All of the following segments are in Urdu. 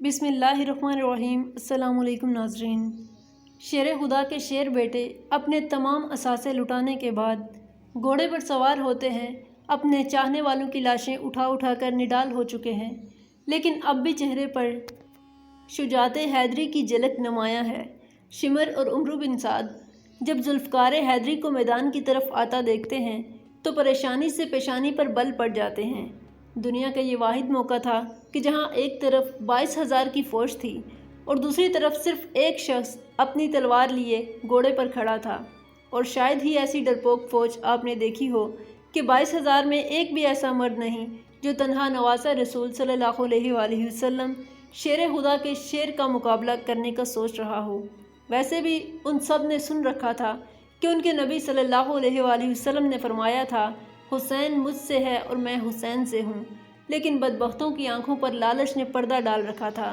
بسم اللہ الرحمن الرحیم۔ السلام علیکم ناظرین۔ شیر خدا کے شیر بیٹے اپنے تمام اثاثے لٹانے کے بعد گھوڑے پر سوار ہوتے ہیں، اپنے چاہنے والوں کی لاشیں اٹھا اٹھا کر نڈال ہو چکے ہیں، لیکن اب بھی چہرے پر شجاعت حیدری کی جھلک نمایاں ہے۔ شمر اور عمرو بن سعد جب ذوالفقار حیدری کو میدان کی طرف آتا دیکھتے ہیں تو پریشانی سے پیشانی پر بل پڑ جاتے ہیں۔ دنیا کا یہ واحد موقع تھا کہ جہاں ایک طرف 22,000 کی فوج تھی اور دوسری طرف صرف ایک شخص اپنی تلوار لیے گھوڑے پر کھڑا تھا، اور شاید ہی ایسی ڈرپوک فوج آپ نے دیکھی ہو کہ 22,000 میں ایک بھی ایسا مرد نہیں جو تنہا نواسہ رسول صلی اللہ علیہ وآلہ وسلم شیر خدا کے شیر کا مقابلہ کرنے کا سوچ رہا ہو۔ ویسے بھی ان سب نے سن رکھا تھا کہ ان کے نبی صلی اللہ علیہ وآلہ وسلم نے فرمایا تھا، حسین مجھ سے ہے اور میں حسین سے ہوں، لیکن بدبختوں کی آنکھوں پر لالچ نے پردہ ڈال رکھا تھا۔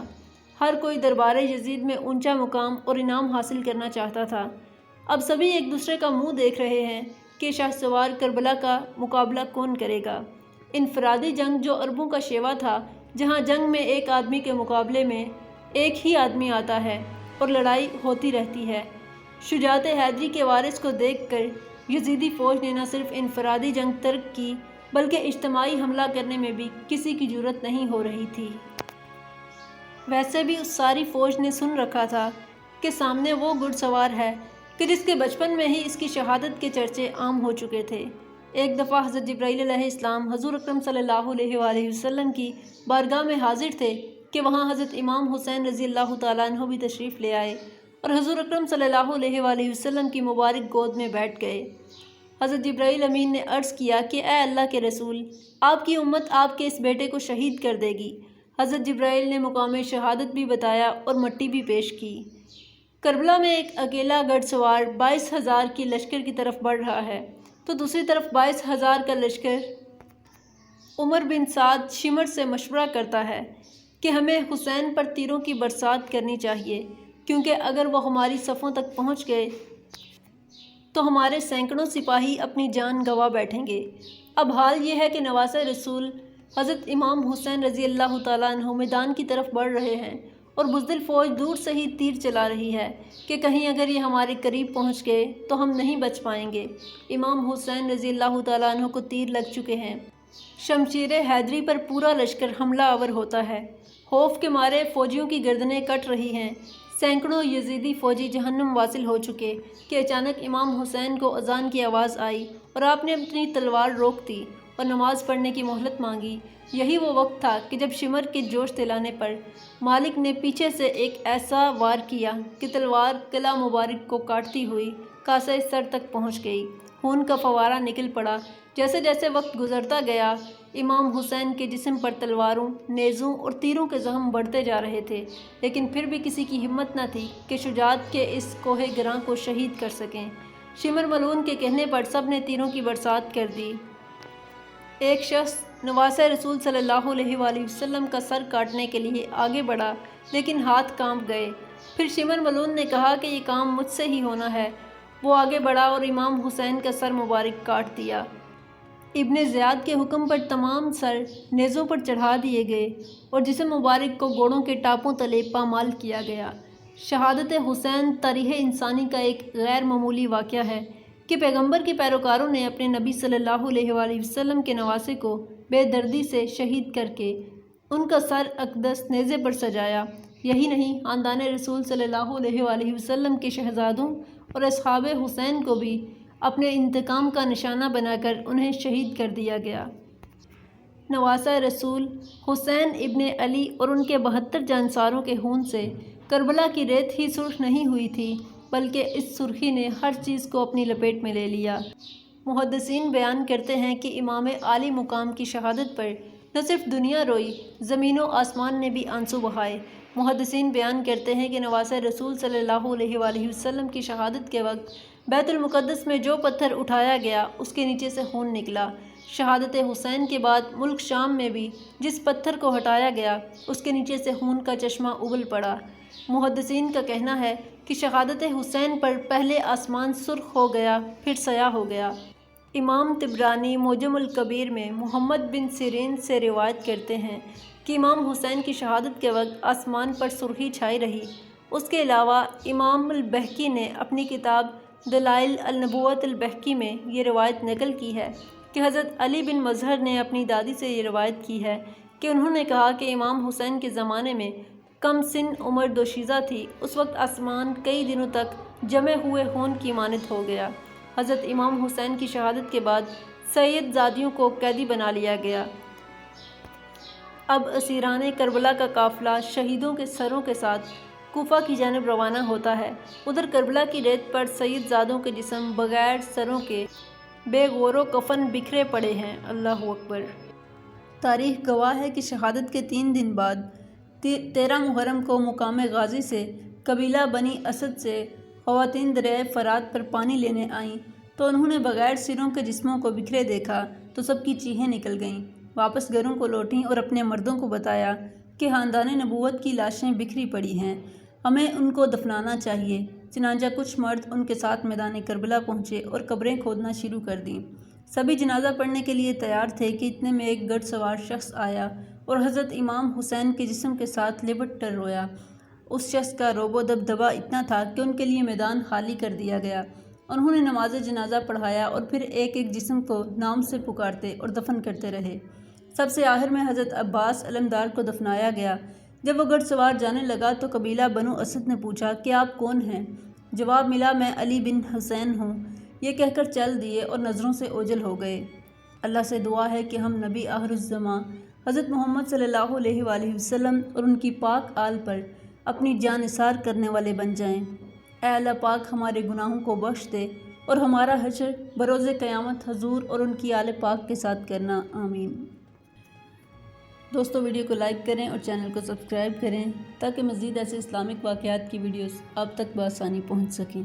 ہر کوئی دربار یزید میں اونچا مقام اور انعام حاصل کرنا چاہتا تھا۔ اب سبھی ایک دوسرے کا منہ دیکھ رہے ہیں کہ شاہ سوار کربلا کا مقابلہ کون کرے گا۔ انفرادی جنگ جو عربوں کا شیوا تھا، جہاں جنگ میں ایک آدمی کے مقابلے میں ایک ہی آدمی آتا ہے اور لڑائی ہوتی رہتی ہے۔ شجاعت حیدری کے وارث کو دیکھ کر یزیدی فوج نے نہ صرف انفرادی جنگ ترک کی بلکہ اجتماعی حملہ کرنے میں بھی کسی کی جرأت نہیں ہو رہی تھی۔ ویسے بھی اس ساری فوج نے سن رکھا تھا کہ سامنے وہ گھڑ سوار ہے کہ جس کے بچپن میں ہی اس کی شہادت کے چرچے عام ہو چکے تھے۔ ایک دفعہ حضرت جبرائیل علیہ السلام حضور اکرم صلی اللہ علیہ وآلہ وسلم کی بارگاہ میں حاضر تھے کہ وہاں حضرت امام حسین رضی اللہ تعالیٰ عنہ بھی تشریف لے آئے اور حضور اکرم صلی اللہ علیہ وآلہ وسلم کی مبارک گود میں بیٹھ گئے۔ حضرت جبرائیل امین نے عرض کیا کہ اے اللہ کے رسول، آپ کی امت آپ کے اس بیٹے کو شہید کر دے گی۔ حضرت جبرائیل نے مقام شہادت بھی بتایا اور مٹی بھی پیش کی۔ کربلا میں ایک اکیلا گھڑ سوار 22,000 کی لشکر کی طرف بڑھ رہا ہے تو دوسری طرف 22,000 کا لشکر۔ عمر بن سعد شمر سے مشورہ کرتا ہے کہ ہمیں حسین پر تیروں کی برسات کرنی چاہیے، کیونکہ اگر وہ ہماری صفوں تک پہنچ گئے تو ہمارے سینکڑوں سپاہی اپنی جان گنوا بیٹھیں گے۔ اب حال یہ ہے کہ نواسہ رسول حضرت امام حسین رضی اللہ تعالیٰ عنہ میدان کی طرف بڑھ رہے ہیں اور بزدل فوج دور سے ہی تیر چلا رہی ہے کہ کہیں اگر یہ ہمارے قریب پہنچ گئے تو ہم نہیں بچ پائیں گے۔ امام حسین رضی اللہ تعالیٰ عنہ کو تیر لگ چکے ہیں۔ شمشیر حیدری پر پورا لشکر حملہ آور ہوتا ہے۔ خوف کے مارے فوجیوں کی گردنیں کٹ رہی ہیں۔ سینکڑوں یزیدی فوجی جہنم واصل ہو چکے کہ اچانک امام حسین کو اذان کی آواز آئی اور آپ نے اپنی تلوار روک دی اور نماز پڑھنے کی مہلت مانگی۔ یہی وہ وقت تھا کہ جب شمر کے جوش دلانے پر مالک نے پیچھے سے ایک ایسا وار کیا کہ تلوار قلعہ مبارک کو کاٹتی ہوئی کاسہ سر تک پہنچ گئی۔ خون کا فوارہ نکل پڑا۔ جیسے جیسے وقت گزرتا گیا، امام حسین کے جسم پر تلواروں، نیزوں اور تیروں کے زخم بڑھتے جا رہے تھے، لیکن پھر بھی کسی کی ہمت نہ تھی کہ شجاعت کے اس کوہ گراں کو شہید کر سکیں۔ شمر ملعون کے کہنے پر سب نے تیروں کی برسات کر دی۔ ایک شخص نواسہ رسول صلی اللہ علیہ وآلہ وسلم کا سر کاٹنے کے لیے آگے بڑھا، لیکن ہاتھ کانپ گئے۔ پھر شمر ملعون نے کہا کہ یہ کام مجھ سے ہی ہونا ہے۔ وہ آگے بڑھا اور امام حسین کا سر مبارک کاٹ دیا۔ ابن زیاد کے حکم پر تمام سر نیزوں پر چڑھا دیے گئے اور جسم مبارک کو گھوڑوں کے ٹاپوں تلے پامال کیا گیا۔ شہادت حسین تاریخ انسانی کا ایک غیر معمولی واقعہ ہے کہ پیغمبر کے پیروکاروں نے اپنے نبی صلی اللہ علیہ وآلہ وسلم کے نواسے کو بے دردی سے شہید کر کے ان کا سر اقدس نیزے پر سجایا۔ یہی نہیں، خاندان رسول صلی اللہ علیہ وآلہ وسلم کے شہزادوں اور اصحاب حسین کو بھی اپنے انتقام کا نشانہ بنا کر انہیں شہید کر دیا گیا۔ نواسہ رسول حسین ابن علی اور ان کے 72 جانساروں کے خون سے کربلا کی ریت ہی سرخ نہیں ہوئی تھی، بلکہ اس سرخی نے ہر چیز کو اپنی لپیٹ میں لے لیا۔ محدثین بیان کرتے ہیں کہ امام عالی مقام کی شہادت پر نہ صرف دنیا روئی، زمین و آسمان نے بھی آنسو بہائے۔ محدثین بیان کرتے ہیں کہ نواسہ رسول صلی اللہ علیہ وآلہ وسلم کی شہادت کے وقت بیت المقدس میں جو پتھر اٹھایا گیا اس کے نیچے سے خون نکلا۔ شہادت حسین کے بعد ملک شام میں بھی جس پتھر کو ہٹایا گیا اس کے نیچے سے خون کا چشمہ ابل پڑا۔ محدثین کا کہنا ہے کہ شہادت حسین پر پہلے آسمان سرخ ہو گیا، پھر سیاہ ہو گیا۔ امام طبرانی معجم الکبیر میں محمد بن سیرین سے روایت کرتے ہیں کہ امام حسین کی شہادت کے وقت آسمان پر سرخی چھائی رہی۔ اس کے علاوہ امام البیہقی نے اپنی کتاب دلائل النبوۃ البیہقی میں یہ روایت نقل کی ہے کہ حضرت علی بن مظہر نے اپنی دادی سے یہ روایت کی ہے کہ انہوں نے کہا کہ امام حسین کے زمانے میں کم سن عمر دوشیزہ تھی، اس وقت آسمان کئی دنوں تک جمے ہوئے خون کی مانند ہو گیا۔ حضرت امام حسین کی شہادت کے بعد سید زادیوں کو قیدی بنا لیا گیا۔ اب اسیران کربلا کا قافلہ شہیدوں کے سروں کے ساتھ کوفہ کی جانب روانہ ہوتا ہے۔ ادھر کربلا کی ریت پر سید زادوں کے جسم بغیر سروں کے بے غور و کفن بکھرے پڑے ہیں۔ اللہ اکبر۔ تاریخ گواہ ہے کہ شہادت کے 3 دن بعد 13 محرم کو مقام غازی سے قبیلہ بنی اسد سے خواتین دریائے فرات پر پانی لینے آئیں تو انہوں نے بغیر سروں کے جسموں کو بکھرے دیکھا تو سب کی چیخیں نکل گئیں۔ واپس گھروں کو لوٹیں اور اپنے مردوں کو بتایا کہ خاندان نبوت کی لاشیں بکھری پڑی ہیں، ہمیں ان کو دفنانا چاہیے۔ چنانچہ کچھ مرد ان کے ساتھ میدان کربلا پہنچے اور قبریں کھودنا شروع کر دیں۔ سبھی جنازہ پڑھنے کے لیے تیار تھے کہ اتنے میں ایک گھڑ سوار شخص آیا اور حضرت امام حسین کے جسم کے ساتھ لپٹ کر رویا۔ اس شخص کا روب و دبدبہ اتنا تھا کہ ان کے لیے میدان خالی کر دیا گیا۔ انہوں نے نماز جنازہ پڑھایا اور پھر ایک ایک جسم کو نام سے پکارتے اور دفن کرتے رہے۔ سب سے آخر میں حضرت عباس علمدار کو دفنایا گیا۔ جب وہ گھڑ سوار جانے لگا تو قبیلہ بنو اسد نے پوچھا کہ آپ کون ہیں؟ جواب ملا، میں علی بن حسین ہوں۔ یہ کہہ کر چل دیے اور نظروں سے اوجھل ہو گئے۔ اللہ سے دعا ہے کہ ہم نبی آخر الزماں حضرت محمد صلی اللہ علیہ وآلہ وسلم اور ان کی پاک آل پر اپنی جان نثار کرنے والے بن جائیں۔ اے اللہ پاک ہمارے گناہوں کو بخش دے اور ہمارا حشر بروز قیامت حضور اور ان کی آل پاک کے ساتھ کرنا، آمین۔ دوستو ویڈیو کو لائک کریں اور چینل کو سبسکرائب کریں تاکہ مزید ایسے اسلامک واقعات کی ویڈیوز آپ تک بآسانی پہنچ سکیں۔